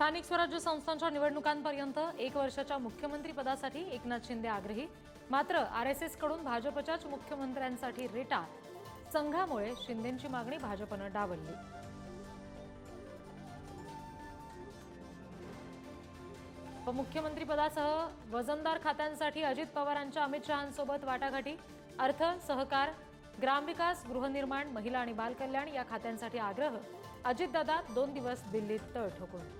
स्थानिक स्वराज्य संस्थांच्या निवडणुकांपर्यंत 1 वर्षाच्या मुख्यमंत्रीपदासाठी एकनाथ शिंदे आग्रही. मात्र आरएसएस कडून भाजपच्याच मुख्यमंत्र्यांसाठी रेटा. संघामुळे शिंदेंची मागणी भाजपनं डावलली. उपमुख्यमंत्रीपदासह वजनदार खात्यांसाठी अजित पवारांच्या अमित शहांसोबत वाटाघाटी. अर्थ, सहकार, ग्रामविकास, गृहनिर्माण, महिला आणि बालकल्याण या खात्यांसाठी आग्रह. अजितदादा 2 दिवस दिल्लीत तळ ठोकून.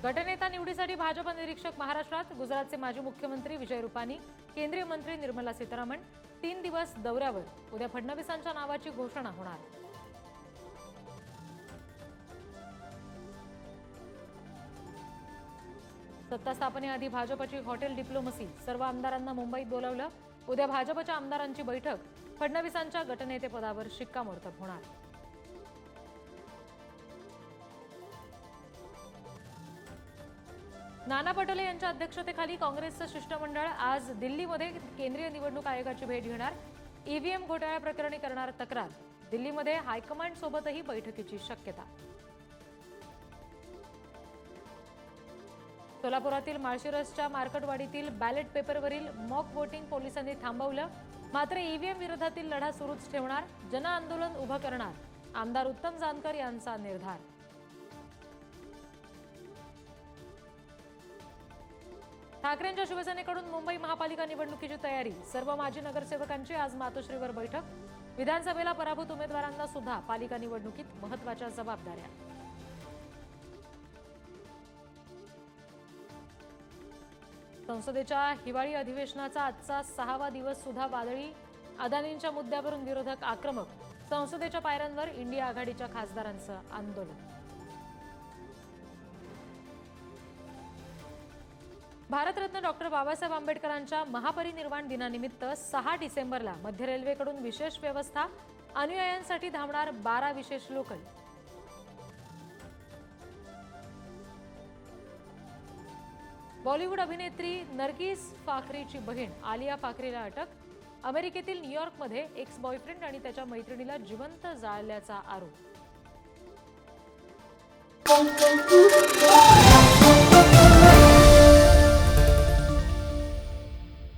गटनेता निवडीसाठी भाजप निरीक्षक महाराष्ट्रात. गुजरातचे माजी मुख्यमंत्री विजय रुपानी, केंद्रीय मंत्री निर्मला सीतारामन 3 दिवस दौऱ्यावर. उद्या फडणवीसांच्या नावाची घोषणा होणार. सत्ता स्थापनेआधी भाजपची हॉटेल डिप्लोमसी. सर्व आमदारांना मुंबईत बोलावलं. उद्या भाजपच्या आमदारांची बैठक. फडणवीसांच्या गटनेतेपदावर शिक्कामोर्तब होणार. नाना पटोले यांच्या अध्यक्षतेखाली काँग्रेसचं शिष्टमंडळ आज दिल्लीमध्ये केंद्रीय निवडणूक आयोगाची भेट घेणार. ईव्हीएम घोटाळ्याप्रकरणी करणार तक्रार. दिल्लीमध्ये हायकमांड सोबतही बैठकीची शक्यता. सोलापुरातील माळशिरसच्या मार्कटवाडीतील बॅलेट पेपरवरील मॉक वोटिंग पोलिसांनी थांबवलं. मात्र ईव्हीएम विरोधातील लढा सुरूच ठेवणार. जनआंदोलन उभं करणार. आमदार उत्तम जानकर यांचा निर्धार. ठाकरेंच्या शिवसेनेकडून मुंबई महापालिका निवडणुकीची तयारी. सर्व माजी नगरसेवकांची आज मातोश्रीवर बैठक. विधानसभेला पराभूत उमेदवारांना सुद्धा पालिका निवडणुकीत महत्त्वाच्या जबाबदाऱ्या. संसदेच्या हिवाळी अधिवेशनाचा आजचा 6वा दिवस सुद्धा वादळी. अदानींच्या मुद्द्यावरून विरोधक आक्रमक. संसदेच्या पायऱ्यांवर इंडिया आघाडीच्या खासदारांचं आंदोलन. भारतरत्न डॉक्टर बाबासाहेब आंबेडकरांच्या महापरिनिर्वाण दिनानिमित्त 6 डिसेंबरला मध्य रेल्वेकडून विशेष व्यवस्था. अनुयायांसाठी धावणार 12 विशेष लोकल. बॉलिवूड अभिनेत्री नरगिस फाखरीची बहीण आलिया फाखरीला अटक. अमेरिकेतील न्यूयॉर्कमध्ये एक्स बॉयफ्रेंड आणि त्याच्या मैत्रिणीला जिवंत जाळल्याचा आरोप.